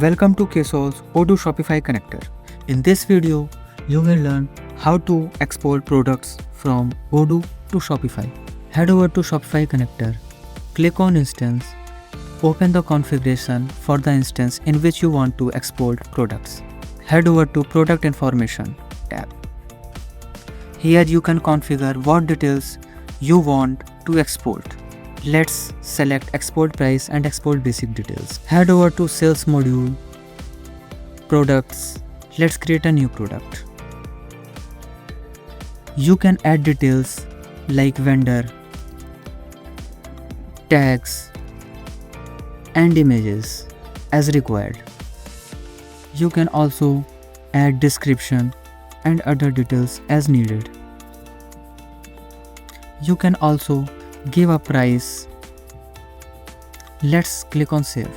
Welcome to Ksolves Odoo Shopify Connector. In this video, you will learn how to export products from Odoo to Shopify. Head over to Shopify Connector, click on Instance, open the configuration for the instance in which you want to export products. Head over to Product Information tab. Here you can configure what details you want to export. Let's select export price and export basic details. Head over to sales module, products. Let's create a new product. You can add details like vendor, tags, and images as required. You can also add description and other details as needed. You can also give a price. Let's click on Save.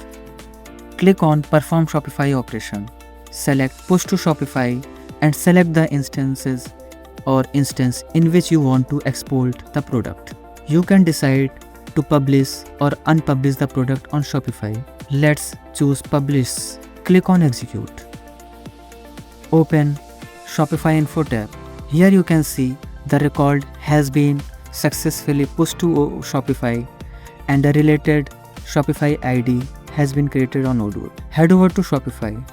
Click on Perform Shopify operation. Select Push to Shopify and select the instance in which you want to export the product. You can decide to publish or unpublish the product on Shopify. Let's choose Publish. Click on Execute. Open Shopify Info tab. Here you can see the record has been successfully pushed to Shopify and the related Shopify ID has been created on Odoo. Head over to Shopify.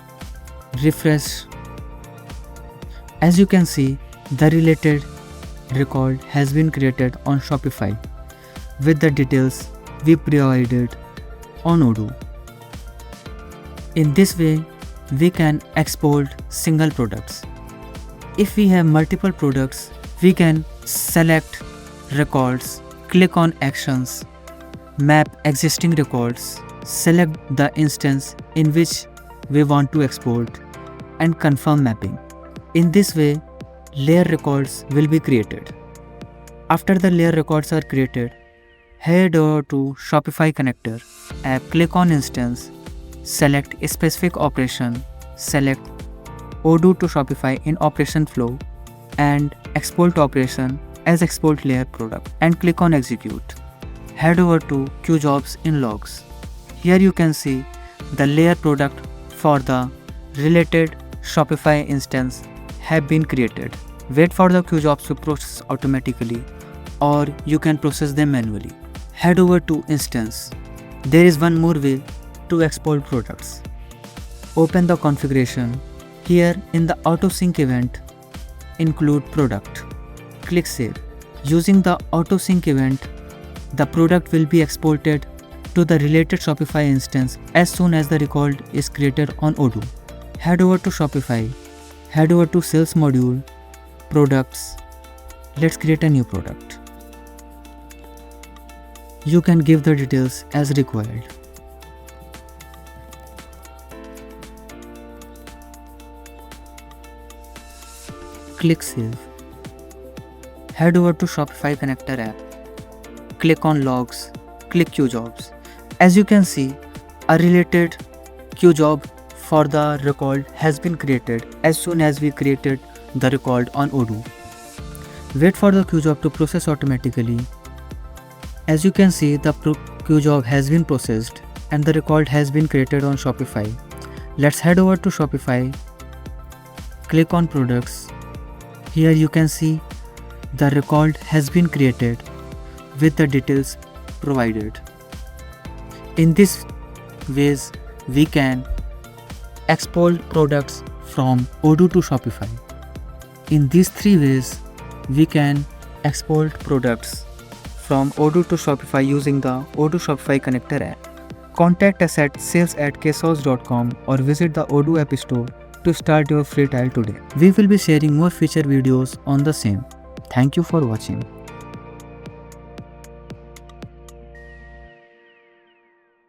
Refresh. As you can see, the related record has been created on Shopify with the details we provided on Odoo. In this way, we can export single products. If we have multiple products, we can select records, click on Actions, map existing records, select the instance in which we want to export, and confirm mapping. In this way, layer records will be created. After the layer records are created, head over to Shopify Connector app, click on Instance, select a specific operation, select Odoo to Shopify in operation flow and export operation as export layer product and click on Execute. Head over to Ksolves in logs. Here you can see the layer product for the related Shopify instance have been created. Wait for the Ksolves to process automatically or you can process them manually. Head over to Instance. There is one more way to export products. Open the configuration. Here in the auto sync event, include product. Click Save. Using the auto sync event, the product will be exported to the related Shopify instance as soon as the record is created on Odoo. Head over to Shopify. Head over to sales module, products. Let's create a new product. You can give the details as required. Click Save. Head over to Shopify Connector app. Click on Logs. Click Ksolves. As you can see, a related Ksolve for the record has been created as soon as we created the record on Odoo. Wait for the Ksolve to process automatically. As you can see, the Ksolve has been processed and the record has been created on Shopify. Let's head over to Shopify. Click on Products. Here you can see the record has been created with the details provided. In this ways, we can export products from Odoo to Shopify. In these three ways, we can export products from Odoo to Shopify using the Odoo Shopify Connector app. Contact us at sales@ksolves.com or visit the Odoo App Store to start your free trial today. We will be sharing more feature videos on the same. Thank you for watching.